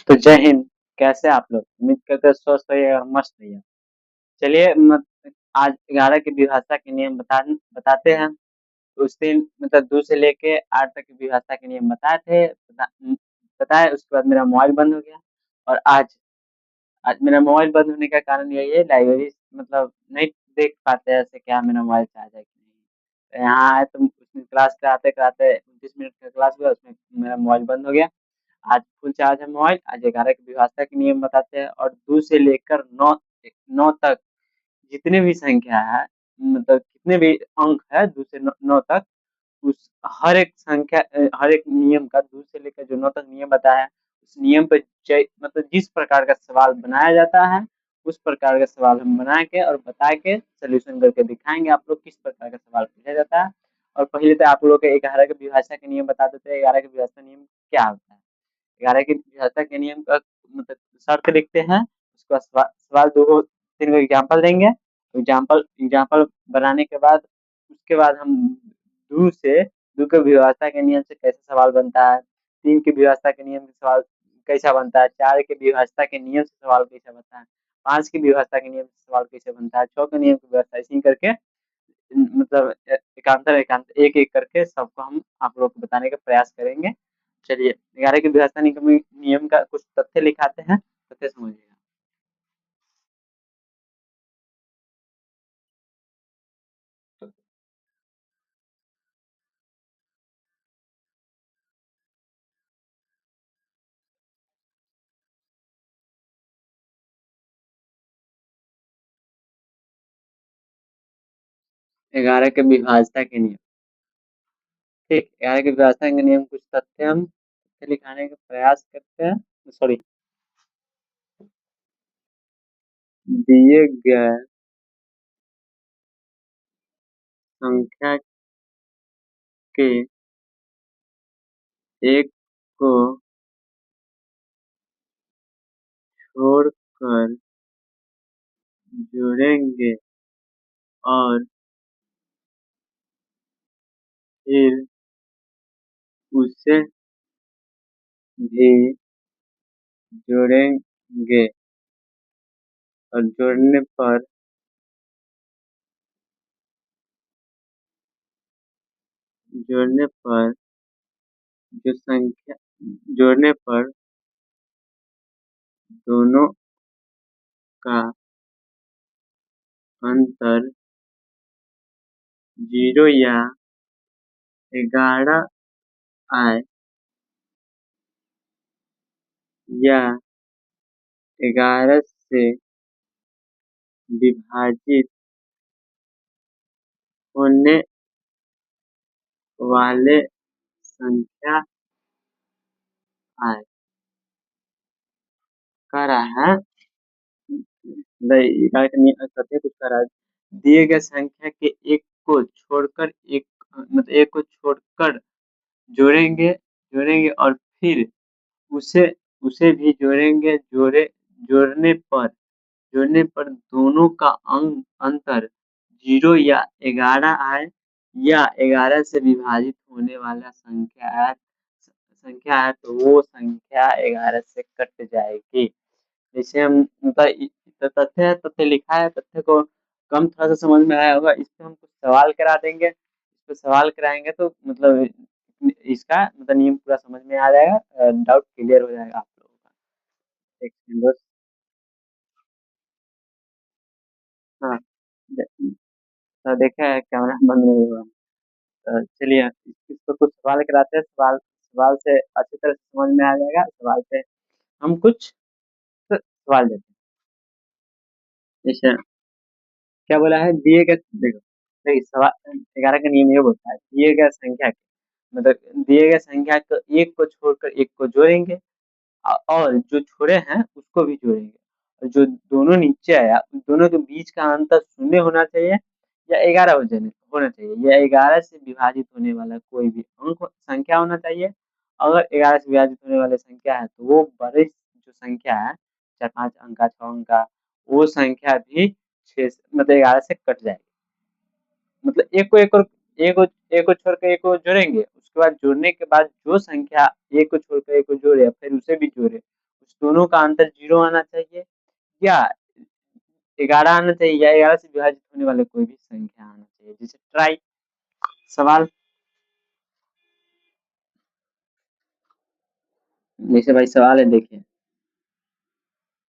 तो जय हिंद। कैसे आप लोग? उम्मीद करते हैं स्वस्थ रहिए और मस्त रहिए। चलिए आज 11 की विभाषा के नियम बताते हैं। उस दिन मतलब 2 से लेके 8 तक की विभाषा के नियम बताए थे। बताए उसके बाद मेरा मोबाइल बंद हो गया। और आज मेरा मोबाइल बंद होने का कारण यही है, लाइब्रेरी मतलब नहीं देख पाते ऐसे क्या मेरा मोबाइल चार्ज है कि नहीं। तो यहाँ आए तो उसमें क्लास कराते कराते 29 मिनट का क्लास हुआ, उसमें मेरा मोबाइल बंद हो गया। आज फुल चार्ज है मोबाइल। आज 11 की विभाषा के नियम बताते हैं और 2 से लेकर 9 तक जितने भी संख्या है, मतलब कितने भी अंक है 2 से 9 तक, उस हर एक संख्या हर एक नियम का 2 से लेकर जो 9 तक नियम बताया है, उस नियम पे मतलब जिस प्रकार का सवाल बनाया जाता है, उस प्रकार का सवाल हम बना के और बता के सॉल्यूशन करके दिखाएंगे आप लोग किस प्रकार का सवाल पूछा जाता है। और पहले तो आप लोग के 11 की विभाषा के नियम बता देते हैं। 11 की विभाषा नियम क्या होता है? 11 की विभाषा के नियम का मतलब शर्त लिखते हैं, उसके बाद सवाल 2 3 को एग्जाम्पल देंगे। एग्जाम्पल एग्जाम्पल बनाने के बाद उसके बाद हम 2 के विभाषा के नियम से कैसे सवाल बनता है, 3 की विभाषा के नियम से सवाल कैसा बनता है, 4 की विभाषा के नियम से सवाल कैसा बनता है, 5 की विभाषा के नियम से सवाल कैसे बनता है, 6 के नियम की व्यवस्था, ऐसे ही करके मतलब एकांतर एकांतर एक एक करके सबको हम आप लोग को बताने का प्रयास करेंगे। चलिए 11 की विभाषा नियम का कुछ तथ्य लिखाते हैं, तथ्य समझिएगा। 11 के विभाषा के नियम। ठीक, 11 के विभाषा के नियम कुछ तथ्य हम तथ्य लिखाने का प्रयास करते हैं। सॉरी, दिए गए संख्या के एक को छोड़कर जोड़ेंगे और फिर उसे भी जोड़ेंगे और जोड़ने पर जो संख्या जोड़ने पर दोनों का अंतर 0 या 11 आए या 11 से विभाजित होने वाले संख्या आए। कह रहा है तथ्य कुछ कह रहा है, दिए गए संख्या के एक को छोड़कर एक मतलब एक को छोड़कर जोड़ेंगे जोड़ेंगे और फिर उसे उसे भी जोड़ेंगे। जोड़ने पर दोनों का अंतर 0 या 11 आए या 11 से विभाजित होने वाला संख्या है तो वो संख्या 11 से कट जाएगी। जैसे हम मतलब तथ्य है, तथ्य लिखा है, तथ्य को कम थोड़ा सा समझ में आया होगा। इस पे हम कुछ सवाल करा देंगे, इस पे सवाल कराएंगे तो मतलब इसका मतलब नियम पूरा समझ में आ जाएगा, डाउट क्लियर हो जाएगा आप लोगों का। एक सेकंड बस। हाँ, देखा है कैमरा बंद नहीं हुआ। चलिए इसको कुछ सवाल कराते हैं। सवाल सवाल से अच्छी तरह से समझ में आ जाएगा। सवाल से हम कुछ सवाल देते हैं। जैसे क्या बोला है, दिए गए देखो देखिए सवाल 11 का नियम ये बोलता है, दिए गए संख्या मतलब दिए गए संख्या को एक को छोड़कर एक को जोड़ेंगे और जो छोड़े हैं उसको भी जोड़ेंगे। और जो दोनों नीचे आया उन दोनों के बीच का अंतर शून्य होना चाहिए या 11 होना चाहिए या 11 से विभाजित होने वाला कोई भी अंक संख्या होना चाहिए। अगर 11 से विभाजित होने वाली संख्या है तो वो बड़े जो संख्या है 4 5 अंक का 6 अंक का, वो संख्या भी 6 मतलब 11 से कट जाएगी। मतलब एक को छोड़ के एक को जोड़ेंगे, उसके बाद जोड़ने के बाद जो संख्या एक को छोड़कर एक को जोड़े फिर उसे भी जोड़े, उस दोनों का अंतर 0 आना चाहिए या 11 आना चाहिए या 11 से विभाजित होने वाले कोई भी संख्या आना चाहिए। जैसे ट्राई सवाल, जैसे भाई सवाल है देखिए,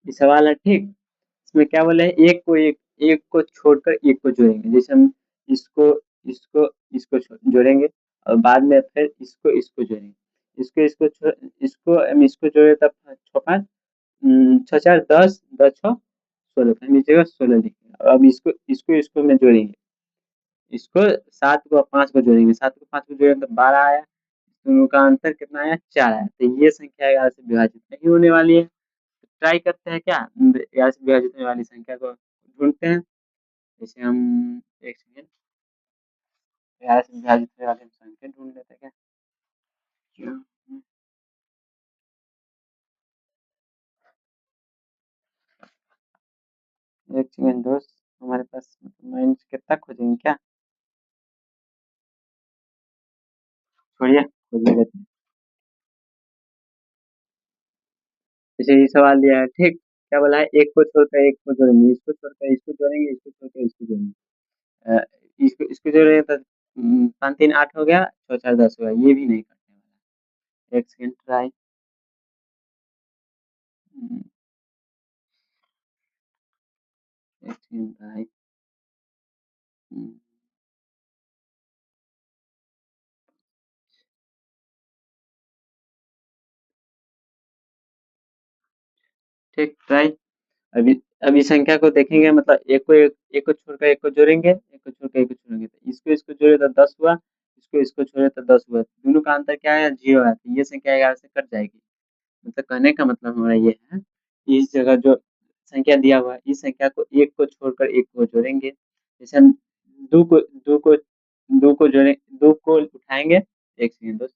ये सवाल है ठीक। इसमें क्या बोले हैं, एक को छोड़कर एक को जोड़ेंगे। जैसे हम इसको इसको इसको जोड़ेंगे और बाद में फिर इसको इसको जोड़ेंगे। इसको हम इसको जोड़े तब 6 4 10 10 6 16, हम इस जगह 16 लिखेंगे। अब इसको इसको इसको में जोड़ेंगे, इसको 7 को 5 को जोड़ेंगे, 7 को 5 को जोड़ेंगे तो 12 आया। दोनों का अंतर कितना आया, 4 आया। तो ये संख्या 11 से विभाजित नहीं होने वाली है। तो ट्राई करते हैं क्या, 11 से विभाजित होने वाली संख्या को ढूंढते हैं। जैसे हम एक सेकेंड, 11 से विभाजित होने वाली संख्या ढूंढ लेते हैं क्या। एक सेकेंड दोस्त, हमारे पास माइंड कितना खोजेंगे क्या, छोड़िए खोज लेते हैं। जैसे ये सवाल दिया है ठीक, क्या बोला है, एक को छोड़कर एक को जोड़ेंगे, इसको छोड़कर इसको जोड़ेंगे, इसको छोड़कर इसको जोड़ेंगे। अ, इसको इसको जोड़ेंगे तो 5 3 8 हो गया, 6 4 10 हुआ, ये भी नहीं करने वाला। एक सेकेंड ट्राई, एक सेकेंड ट्राई। ठीक ट्राई। अभी अभी संख्या को देखेंगे, मतलब एक को छोड़कर एक को जोड़ेंगे, एक को छोड़कर एक को छोड़ेंगे, तो इसको इसको जोड़े तो 10 हुआ, इसको इसको छोड़े तो 10 हुआ। दोनों का अंतर क्या है, 0 है। तो ये संख्या 11 से कट जाएगी। मतलब कहने का मतलब हमारा ये है, इस जगह जो संख्या दिया हुआ है, इस संख्या को एक को छोड़कर एक को जोड़ेंगे। जैसे हम दो को दो को दो को जोड़े, दो को उठाएंगे, एक सेकेंड दोस्त।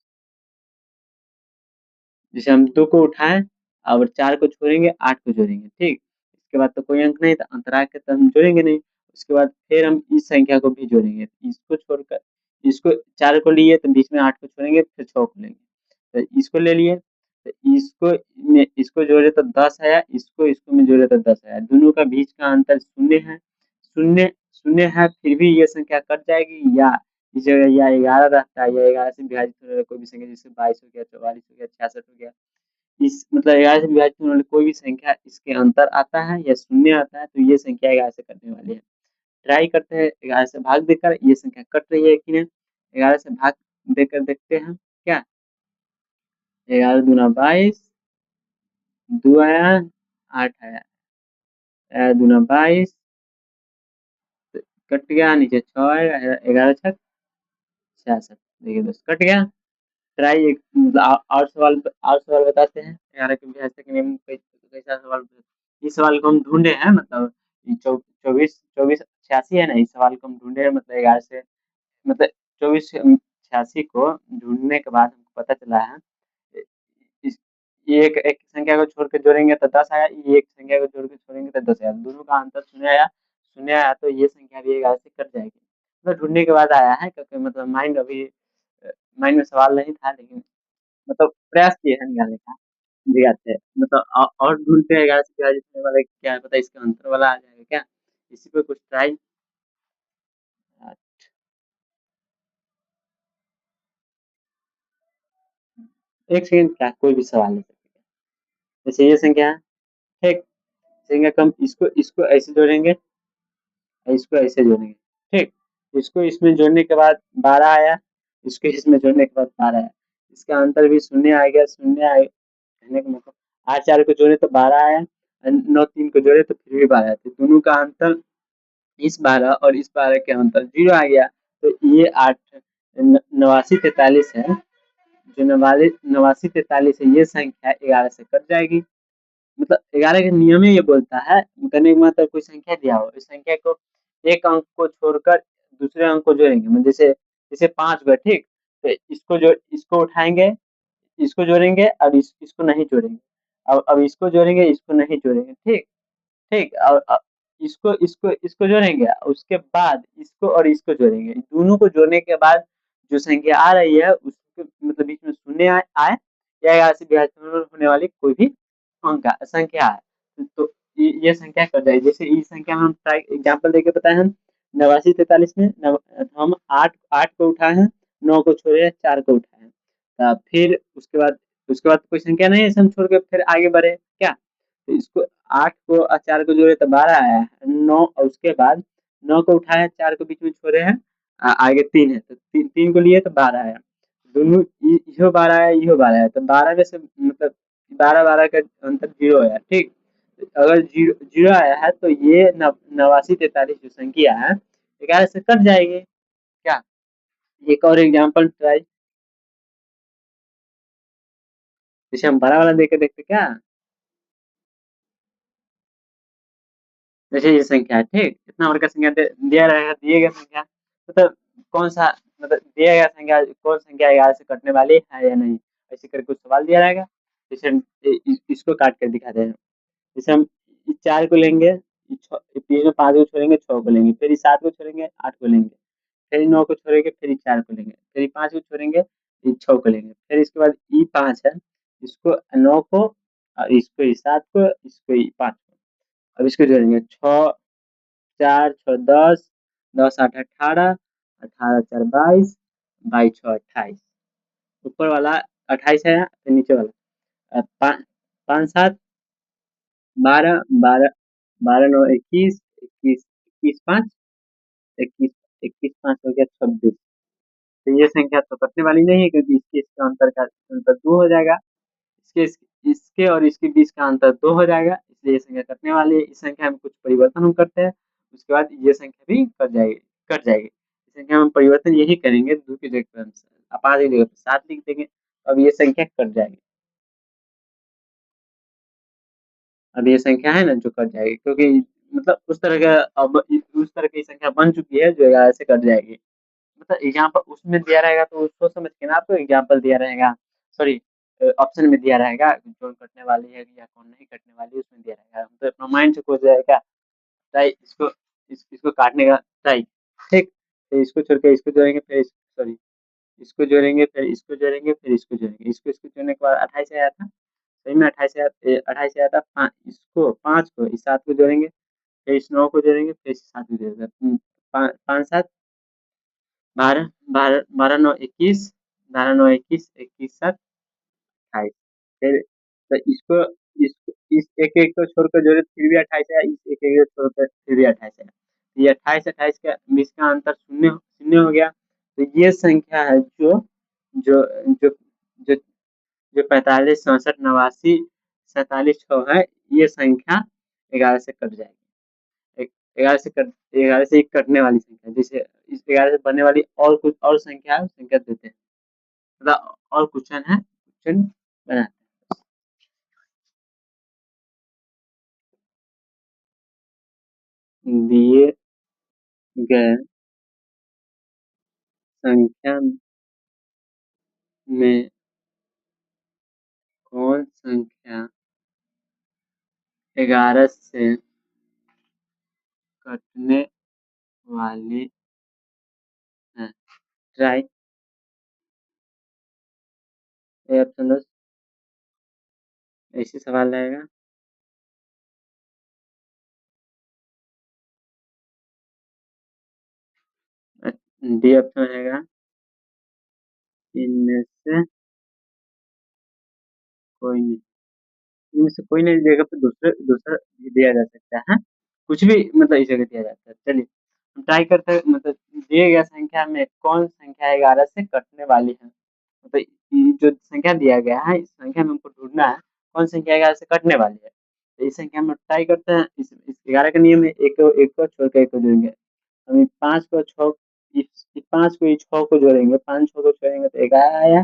जैसे हम 2 को उठाएँ और 4 को छोड़ेंगे, 8 को जोड़ेंगे, ठीक? इसके बाद तो कोई अंक नहीं, तो अंतराल के तो हम जोड़ेंगे नहीं। उसके बाद फिर हम इस संख्या को भी जोड़ेंगे। इसको छोड़कर इसको 4 को लिए तो बीच में 8 को छोड़ेंगे, फिर 6 को लेंगे। तो इसको ले लिए, तो इसको जोड़े तो 10 आया, इसको इसको में जोड़े तो 10 आया। दोनों का बीच का अंतर 0 है। शून्य शून्य है, फिर भी ये संख्या कट जाएगी, या इस जगह या 11 रहता है, या 11 से विभाजित होने वाला कोई भी संख्या, जैसे 22 हो गया, 44 हो गया, 66 हो गया। इस मतलब 11 से विभाजित होने वाली कोई भी संख्या इसके अंतर आता है या शून्य आता है, तो ये संख्या 11 से कटने वाली है। ट्राई करते हैं, 11 से भाग देकर ये संख्या कट रही है कि नहीं। 11 से भाग देकर देखते हैं क्या, 11 दूना 22, 2 आया, 8 आया, 11 दूना 22, कट गया, नीचे 6 आएगा, 11 छक 66। देखिए दोस्त कट गया। ट्राई एक मतलब और सवाल बताते हैं, 11 के अभ्यास के नियम कैसा सवाल। इस सवाल को हम ढूंढे हैं, मतलब 24 86 है ना, इस सवाल को हम ढूंढे हैं, मतलब 11 से मतलब 24 86 को ढूंढने के बाद हमको पता चला है, इस ये एक एक संख्या को छोड़ के जोड़ेंगे तो 10 आया, ये एक संख्या को जोड़ के छोड़ेंगे तो 10 आया, दोनों का अंतर शून्य आया, तो ये संख्या भी 11 से कट जाएगी। मतलब ढूंढने के बाद आया है, क्योंकि मतलब माइंड में सवाल नहीं था, लेकिन मतलब प्रयास किए हैं निकालने का। दिखाते हैं मतलब और ढूंढते हैं, 11 से विभाजित होने वाला क्या है, पता है इसका अंतर वाला आ जाएगा क्या, इसी पे कुछ ट्राई। एक सेकंड, क्या कोई भी सवाल ले सकते हैं। जैसे ये संख्या है ठीक, संख्या कम, इसको इसको ऐसे जोड़ेंगे, इसको ऐसे जोड़ेंगे ठीक। इसको इसमें जोड़ने के बाद 12 आया, इसको इसमें जोड़ने के बाद 12 आया, इसका अंतर भी शून्य आ गया, शून्य आए कहने का मतलब 8 4 को जोड़े तो 12 आया, 9 3 को जोड़े तो फिर भी 12 आया, तो दोनों का अंतर इस 12 और इस 12 के अंतर 0 आ गया। तो ये 8 नवासी 43 है, जो नवासी 43 है, ये संख्या 11 से कट जाएगी। मतलब 11 का नियम ही ये बोलता है, कहने का मतलब कोई संख्या दिया हो, इस संख्या को एक अंक को छोड़कर दूसरे अंक को जोड़ेंगे, मतलब जैसे जैसे 5 हुआ ठीक, तो इसको उठाएंगे, इसको जोड़ेंगे, अब इसको नहीं जोड़ेंगे, अब इसको जोड़ेंगे, इसको नहीं जोड़ेंगे ठीक। ठीक, और इसको इसको इसको जोड़ेंगे, उसके बाद इसको और इसको जोड़ेंगे, दोनों को जोड़ने के बाद जो संख्या आ रही है उसके मतलब बीच में शून्य आए, या यहाँ से विभाजन होने वाली कोई भी संख्या है, तो ये संख्या कट जाएगी। जैसे इस संख्या में हम ट्राई एग्जाम्पल देके बताए हम 89 43 में हम आठ आठ को उठाए हैं, 9 को छोड़े हैं, 4 को उठाए हैं। फिर उसके बाद कोई संख्या नहीं है, हम छोड़ के फिर आगे बढ़े क्या, तो इसको 8 को और 4 को जोड़े तो 12 आया है, 9 और उसके बाद 9 को उठाए, 4 को बीच में छोड़े हैं, आगे 3 है, तो 3 को लिए तो 12 आया। दोनों इहो 12 आया, इहो 12 आया, तो 12 में से मतलब 12 का अंतर 0 आया, ठीक। अगर जीरो जीरो आया है तो ये 89 43 जो संख्या है 11 से कट जाएगी क्या। एक और एग्जाम्पल ट्राई, जैसे हम बड़ा वाला देके देखते क्या, जैसे ये संख्या है, ठीक, इतना बड़ा संख्या दिया रहेगा, दिए गए संख्या मतलब कौन सा, मतलब दिया गया संख्या कौन संख्या 11 से कटने वाली है या नहीं, ऐसे करके कुछ सवाल दिया रहेगा। जैसे हम इसको काट कर दिखाते हैं। जैसे हम इस 4 को लेंगे, बीच में 5 को छोड़ेंगे, 6 को लेंगे, फिर इस 7 को छोड़ेंगे, 8 को लेंगे, फिर 9 को छोड़ेंगे, फिर 4 को लेंगे, फिर 5 को छोड़ेंगे, 6 को लेंगे, फिर इसके बाद ई 5 है, इसको 9 को और इसको 7 को, इसको 5 को, अब इसको जोड़ेंगे 6 4 6 10, 10 8 18, 18 4 22, 22 6 28, ऊपर वाला 28 है, फिर नीचे वाला 5 7 12 12 12 9 21 21 21 5 21 21 5 हो गया 26। तो ये संख्या तो कटने वाली नहीं है, क्योंकि इसके इसका अंतर का अंतर 2 हो जाएगा, इसके इसके और इसके बीच का अंतर 2 हो जाएगा, इसलिए ये संख्या कटने वाली है। इस संख्या में कुछ परिवर्तन हम करते हैं, उसके बाद ये संख्या भी कट जाएगी। इस संख्या में परिवर्तन यही करेंगे, 2 की जगह पर हम 5 की जगह पर 7 लिख देंगे, अब ये संख्या कट जाएगी। अब ये संख्या है ना जो कट जाएगी, क्योंकि मतलब उस तरह की संख्या बन चुकी है जो 11 से कट जाएगी। मतलब एग्जाम्पल उसमें दिया रहेगा तो उसको समझ के ना आपको एग्जाम्पल दिया रहेगा, सॉरी ऑप्शन में दिया रहेगा कौन कटने वाली है या कौन नहीं कटने वाली, उसमें दिया रहेगा, तो अपना माइंड से खोज जाएगा ट्राई इसको काटने का ट्राई, ठीक। तो इसको छोड़ के इसको जोड़ेंगे, फिर सॉरी इसको जोड़ेंगे, फिर इसको जोड़ेंगे, फिर इसको जोड़ेंगे, इसको जोड़ने के बाद 28 आया था, सही में 28 आया था, इसको 5 को इस 7 को जोड़ेंगे, फिर इस 9 को जोड़ेंगे, फिर इस 7 को जोड़ेंगे, 5 7 12 12 12 9 21, 12 9 21 21 7 28, फिर तो इसको इस एक एक को छोड़कर जोड़े फिर भी 28 आया, इस एक एक को छोड़कर फिर भी 28 आया, ये 28 28 का बीच का अंतर शून्य शून्य हो गया। तो ये संख्या है जो जो जो जो जो 45 67 89 47 6 है, ये संख्या 11 से कट जाएगी। 11 से कट 11 से एक कटने वाली संख्या, जैसे इस 11 से बनने वाली और कुछ और संख्या है, संख्या देते हैं, मतलब और क्वेश्चन है, क्वेश्चन बनाते हैं। दिए गए संख्या में कौन संख्या 11 से कटने वाली है, ट्राई ए ऑप्शन दो, ऐसे सवाल रहेगा। डी ऑप्शन रहेगा इनमें से कोई नहीं, इनमें से कोई नहीं देगा, फिर दूसरे दूसरा दिया जा सकता है, कुछ भी मतलब इस जगह दिया जाता है। चलिए हम ट्राई करते हैं, मतलब दिए गया संख्या में कौन संख्या 11 से कटने वाली है, मतलब ये जो संख्या दिया गया है इस संख्या में हमको ढूंढना है कौन संख्या 11 से कटने वाली है। तो इस संख्या में ट्राई करते हैं, इस 11 का नियम है, एक को छोड़ के एक को जोड़ेंगे, हम 5 को 6 इस 5 को 6 को जोड़ेंगे, 5 6 को छोड़ेंगे तो 11 आया,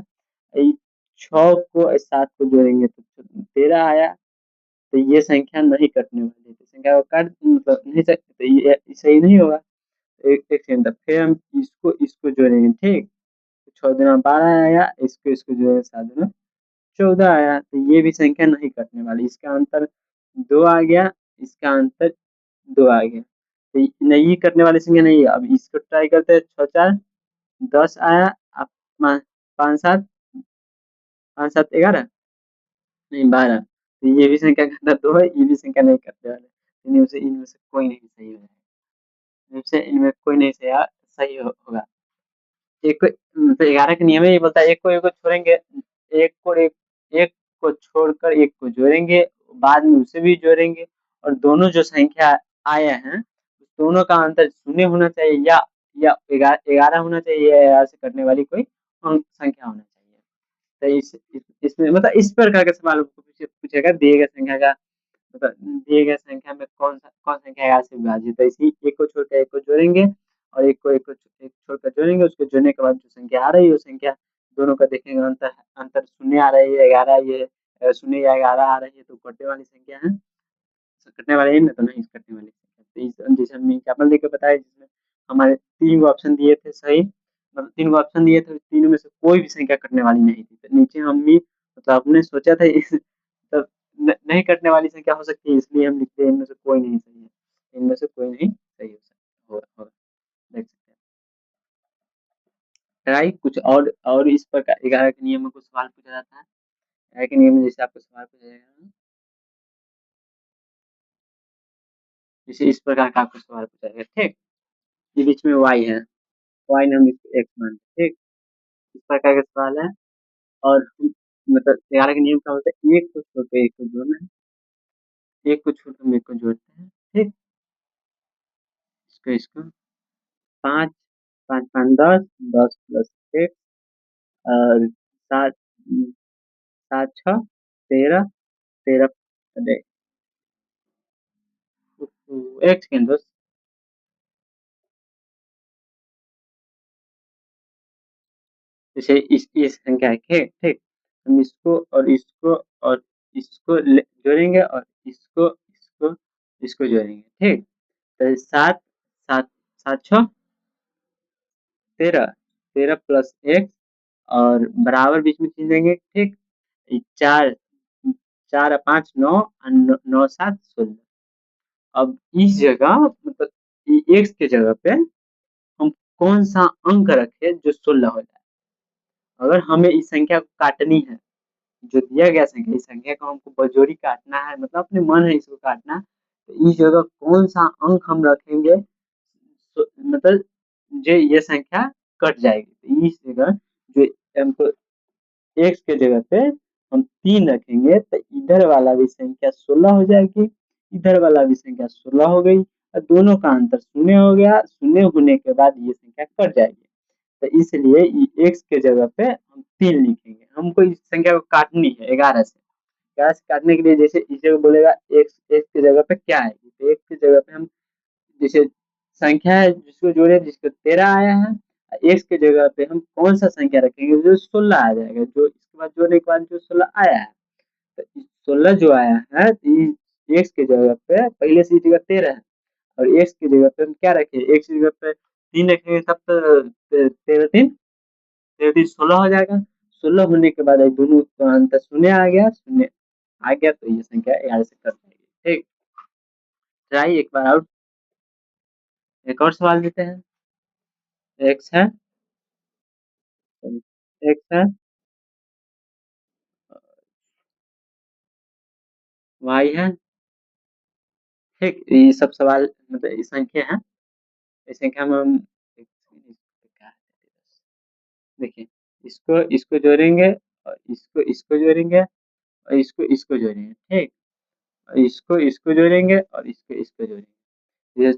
6 को 7 को जोड़ेंगे तो 13 आया। तो ये संख्या नहीं कटने वाली है, तो संख्या को काट मतलब नहीं सकते, तो ये सही नहीं होगा। एक एक सेकंड, फिर हम इसको जोड़ेंगे, ठीक, 6 दूना 12 आया, इसको जोड़ेंगे 7 दूना 14 आया, तो ये भी संख्या नहीं कटने वाली, इसका अंतर 2 आ गया, इसका अंतर 2 आ गया, तो नहीं कटने वाली संख्या नहीं है। अब इसको ट्राई करते हैं, 6 4 10 आया, अब 5 7 5 7 11 नहीं 12, तो ये भी संख्या का अंतर 2 है, ये भी संख्या नहीं करने वाले। इनमें से कोई नहीं सही होगा। इनमें कोई नहीं सही होगा। एक तो 11 का नियम ये बोलता है एक को छोड़ेंगे, एक को छोड़कर एक को जोड़ेंगे, बाद में उसे भी जोड़ेंगे और दोनों जो संख्या आए हैं दोनों का अंतर शून्य होना चाहिए या 11 होना चाहिए या 11 से कटने वाली कोई अंक संख्या होना चाहिए। तो इसमें मतलब इस प्रकार का सवाल पूछेगा दिए गए संख्या का मतलब दिए गए संख्या में कौन संख्या 11 से विभाजित है। इसी एक को छोड़कर एक को जोड़ेंगे और एक छोड़कर जोड़ेंगे, उसको जोड़ने के बाद जो संख्या आ रही है वो संख्या दोनों का देखेंगे अंतर शून्य आ रही है 11 ये शून्य या 11 आ रही है तो कटने वाली संख्या है, कटने वाली है ना तो नहीं कटने वाली संख्या। तो जैसे हमने एग्जाम्पल देकर बताया जिसमें हमारे 3 ऑप्शन दिए थे सही, मतलब 3 ऑप्शन दिए थे, तीनों में से कोई भी संख्या कटने वाली नहीं थी। तो नीचे हम भी मतलब हमने सोचा था इस मतलब नहीं कटने वाली संख्या हो सकती है, इसलिए हम लिखते हैं इनमें से कोई नहीं सही है, इनमें से कोई नहीं सही हो सकता होगा, देख सकते हैं। राइट, कुछ और इस प्रकार 11 के नियम में कुछ सवाल पूछा जाता है। 11 के नियम में जैसे आपको सवाल पूछा जाएगा जैसे इस प्रकार का आपको सवाल पूछा जाएगा, ठीक। ये बीच में y है, y ने हम इसको x मानते हैं, ठीक। इस प्रकार का सवाल है और मतलब 11 के नियम क्या होता है, एक को छोड़ के एक को जोड़ना है, एक को छोड़ के एक को जोड़ते हैं, ठीक। इसको 5 5 5 10 10 प्लस एक और 7 7 6 13 13 अरे एक सेकेंड दोस्त, जैसे इस संख्या है, ठीक ठीक, हम इसको जोड़ेंगे और इसको जोड़ेंगे, ठीक। तो 7 7 7 6 13 13 प्लस एक और बराबर बीच में चीज देंगे, ठीक। 4 4 5 9 9 7 16। अब इस जगह मतलब एक्स के जगह पे हम कौन सा अंक रखें जो 16 हो जाए। अगर हमें इस संख्या को काटनी है, जो दिया गया संख्या इस संख्या को हमको बजोरी काटना है, मतलब अपने मन है इसको काटना, तो इस जगह कौन सा अंक हम रखेंगे तो मतलब जो ये संख्या कट जाएगी। तो इस जगह जो हमको एक्स के जगह पे हम 3 रखेंगे तो इधर वाला भी संख्या 16 हो जाएगी, इधर वाला भी संख्या 16 हो गई और दोनों का अंतर शून्य हो गया। शून्य होने के बाद ये संख्या कट जाएगी, तो इसलिए एक्स के जगह पे हम 3 लिखेंगे। हमको इस संख्या को काटनी है 11 से। 11 से काटने के लिए जैसे इस जगह बोलेगा एक्स एक्स की जगह पे क्या आएगी, तो एक्स की जगह पे हम जैसे संख्या है जिसको जोड़े जिसको 13 आया है, एक्स की जगह पे हम कौन सा संख्या रखेंगे जो 16 आ जाएगा, जो इसके बाद जोड़ने के बाद जो 16 आया है। तो 16 जो आया है एक्स की जगह पे पहले से जगह 13 है और एक्स की जगह पे हम क्या रखें, एक्स की जगह पे 3 रखेंगे तब तो 13 3 16 हो जाएगा। 16 होने के बाद दोनों का अंतर शून्य आ गया, शून्य आ गया तो ये संख्या 11 से कट जाएगी, ठीक। ट्राई एक बार और, एक और सवाल देते हैं। एक्स है, एक्स है, वाई है, ठीक। ये सब सवाल मतलब ये संख्या है, इस संख्या में हम देखिए इसको जोड़ेंगे और इसको जोड़ेंगे और इसको जोड़ेंगे, ठीक। और इसको जोड़ेंगे और इसको जोड़ेंगे। ये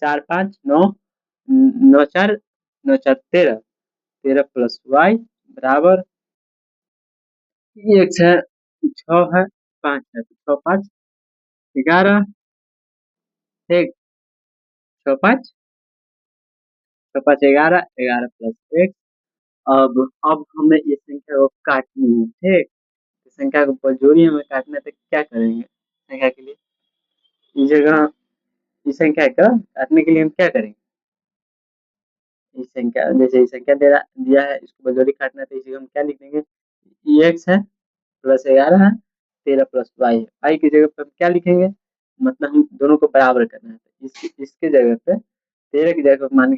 4 5 9 9 4 9 4 13 13 प्लस वाई बराबर एक्स है, 6 है, 5 है, तो 6 5 11, ठीक। 6 5 6 5 11 11 प्लस एक। अब हमें ये संख्या को काटनी है, ठीक। संख्या को बजोरी हमें काटना है तो क्या करेंगे संख्या के लिए, इस जगह इस संख्या का काटने के लिए हम क्या करेंगे, इस संख्या जैसे इस संख्या दिया है इसको बजोरी काटना है तो इसी को हम क्या लिख देंगे, एक्स है प्लस 11 है 13 प्लस वाई है, वाई की जगह पे हम क्या लिखेंगे, मतलब हम दोनों को बराबर करना है तो इसके जगह पे 13 की जगह मान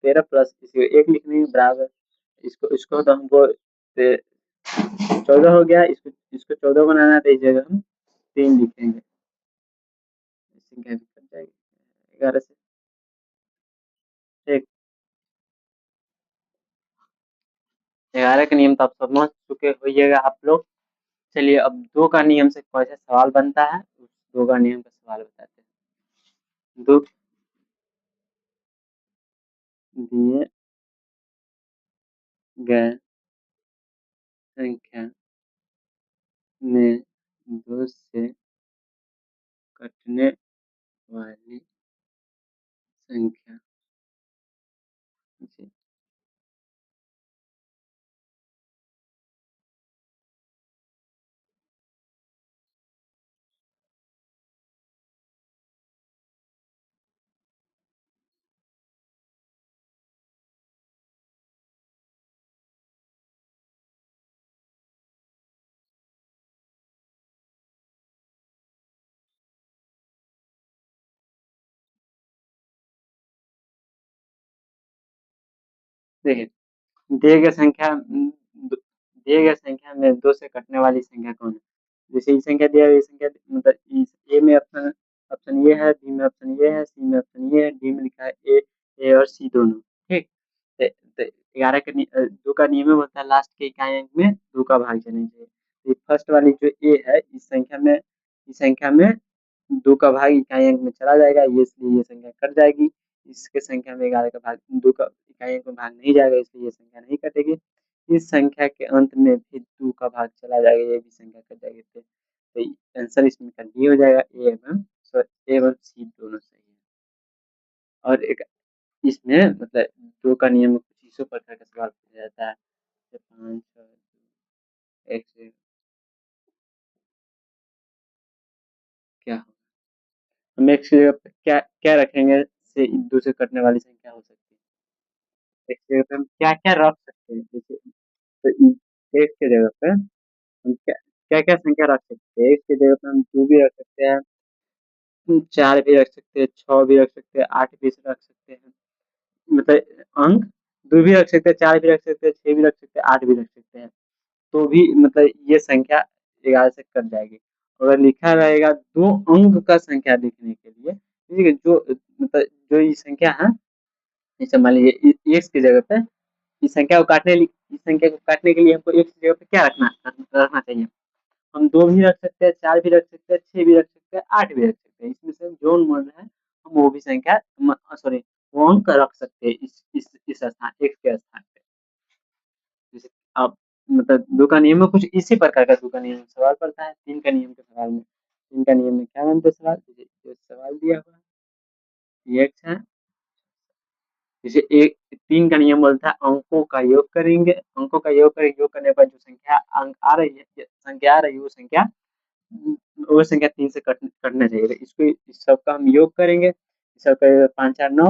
13 प्लस इसको 1 लिख देंगे बराबर, इसको इसको तो हमको 14 हो गया, इसको 14 बनाना है तो इस जगह हम 3 लिखेंगे, संख्या भी कट जाएगी 11 से। ठीक, 11 का नियम तो आप समझ चुके होइएगा आप लोग। चलिए अब 2 का नियम से कैसे सवाल बनता है, उस 2 का नियम का सवाल बताते हैं। 2 दिए गए संख्या में 2 से कटने वाली संख्या जी। देखिए, दिए गए संख्या में 2 से कटने वाली संख्या कौन है? जैसे ये संख्या दिया गया, संख्या मतलब इस ए में ऑप्शन ऑप्शन ये है, बी में ऑप्शन ये है, सी में ऑप्शन ये है, डी में लिखा है ए और सी दोनों। ठीक, तो 11 का 2 का नियम होता है लास्ट के इकाई अंक में 2 का भाग जाना चाहिए। तो फर्स्ट वाली जो ए है, इस संख्या में 2 का भाग इकाई अंक में चला जाएगा, ये इसलिए ये संख्या कट जाएगी। इसके संख्या में 11 का भाग 2 का इकाई अंक में भाग नहीं जाएगा, इसलिए ये संख्या नहीं कटेगी। इस संख्या के अंत में भी 2 का भाग चला जाएगा, ये भी संख्या कट जाएगी। तो आंसर इसमें का डी हो जाएगा, ए एवं सी दोनों सही है। और एक इसमें मतलब 2 का नियम में कुछ इसी प्रकार का सवाल पूछा जाता है, 5 एक से क्या होगा, हम एक्स की जगह पे क्या क्या रखेंगे से 2 से कटने वाली संख्या हो सकती है। एक्स की जगह पे हम क्या क्या रख सकते हैं, जैसे तो एक्स की जगह पे हम क्या क्या क्या संख्या रख सकते हैं। एक्स की जगह पे हम 2 भी रख सकते हैं, 4 भी रख सकते हैं, 6 भी रख सकते हैं, 8 भी रख सकते हैं। मतलब अंक 2 भी रख सकते हैं, 4 भी रख सकते हैं, 6 भी रख सकते हैं, 8 भी रख सकते हैं। तो भी मतलब ये संख्या 11 से कट जाएगी। अगर लिखा रहेगा 2 अंक का संख्या लिखने के लिए, ठीक है, जो मतलब जो ये संख्या है, जैसे मान लीजिए एक्स की जगह पे इस संख्या को काटने के लिए हमको एक्स की जगह पे क्या रखना चाहिए। हम 2 भी रख सकते हैं, 4 भी रख सकते हैं, 6 भी रख सकते हैं, 8 भी रख सकते हैं। इसमें से जो मन है हम वो भी संख्या सॉरी वो अंक रख सकते हैं इस स्थान एक्स के स्थान पे। जैसे आप मतलब 2 का नियम में कुछ इसी प्रकार का 2 का नियम सवाल पड़ता है। 3 का नियम के सवाल में 3 का नियम में क्या बनता है सवाल, जो सवाल दिया हुआ है ये एक्स है। जैसे एक 3 का नियम बोलता है अंकों का योग करेंगे, अंकों का योग करने पर जो संख्या अंक आ रही है, संख्या आ रही है वो संख्या 3 से कटना चाहिए। इसको इस सबका हम योग करेंगे, इस सबका 5 4 9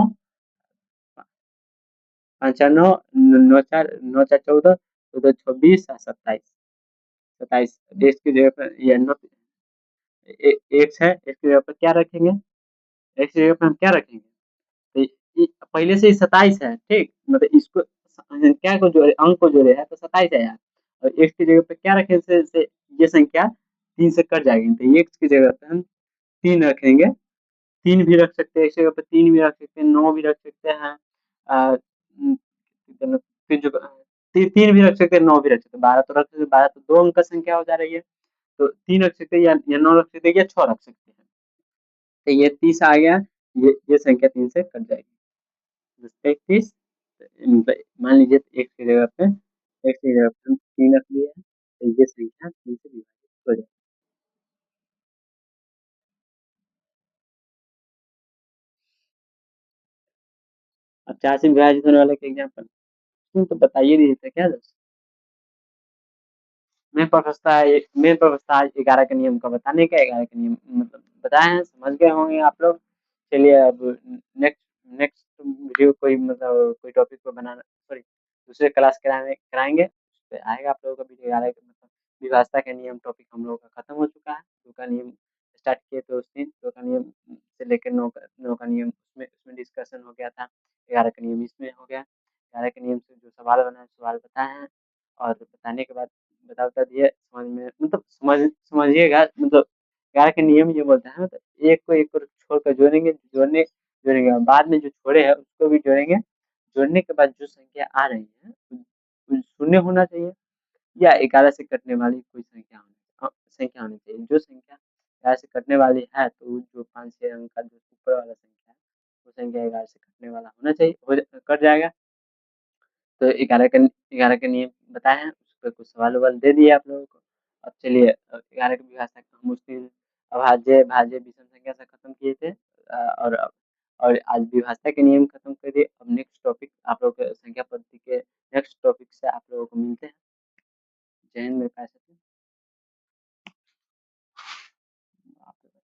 5 4 9 9 4 14 14 26 27 27 एक्स की जगह पर ये एक्स है, एक्स की जगह पर क्या रखेंगे, एक्स की जगह पर हम क्या रखेंगे, तो पहले से ही 27 है। ठीक, मतलब इसको संख्या को जोड़े, अंक को जोड़े है तो 27 है यार। और एक्स की जगह पे क्या रखें से ये संख्या 3 से कट जाएगी, तो एक्स की जगह पे हम 3 रखेंगे। 3 भी रख सकते हैं, एक्स की जगह पे 3 भी रख सकते हैं, 9 भी रख सकते हैं, फिर जो 3 भी रख सकते हैं, 9 भी रख सकते हैं, 12 तो रख सकते हैं। 12 तो 2 अंक का संख्या हो जा रही है, तो 3 रख सकते हैं या 9 रख सकते हैं या 6 रख सकते हैं। तो ये 30 आ गया, ये संख्या 3 से कट जाएगी। 30 मान लीजिए एक्स की जगह पे एक्स की जगह पे हम 3 रख लिए हैं, तो ये संख्या 3 से विभाजित हो जाएगी। अब 4 से विभाजित होने वाले के एग्जाम्पल तुम तो बताइए नहीं थे क्या दोस्त। मेन पर्पस था आज 11 के नियम का बताने का। 11 के नियम मतलब बताए हैं, समझ गए होंगे आप लोग। चलिए अब नेक्स्ट नेक्स्ट वीडियो कोई मतलब कोई टॉपिक पर बनाना, सॉरी दूसरे क्लास कराएंगे, उस पे आएगा आप लोगों का वीडियो। 11 का मतलब विभाषा का नियम टॉपिक हम लोगों का खत्म हो चुका है। 2 का नियम स्टार्ट किए थे उस दिन, 2 का नियम से लेकर 9 का नियम उसमें उसमें डिस्कशन हो गया था। 11 का नियम इसमें हो गया। 11 के नियम से जो सवाल बना है सवाल बताए हैं, और बताने के बाद बता दिए, समझ में मतलब समझिएगा, मतलब 11 के नियम ये बोलता है, मतलब एक को एक को छोड़कर जोड़ेंगे, जोड़ेंगे और बाद में जो छोड़े हैं उसको भी जोड़ेंगे। जोड़ने के बाद जो संख्या आ रही है शून्य होना चाहिए या 11 से कटने वाली कोई संख्या होनी चाहिए। जो संख्या 11 से कटने वाली है तो जो 5-6 अंक का जो ऊपर वाला संख्या है, वो संख्या 11 से कटने वाला होना चाहिए, कट जाएगा। तो 11 के नियम बताए हैं, उस पे कुछ सवाल-ववाल दे दिए आप लोगों को। अब चलिए 11 की परिभाषा हम उसकी अभाज्य, भाज्य, विषम संख्या से खत्म किए थे और आज विभाज्यता के नियम खत्म कर दिए। अब नेक्स्ट टॉपिक आप लोग के संख्या पद्धति के नेक्स्ट टॉपिक से आप लोगों को मिलते हैं। जय हिंद मेरे प्यारे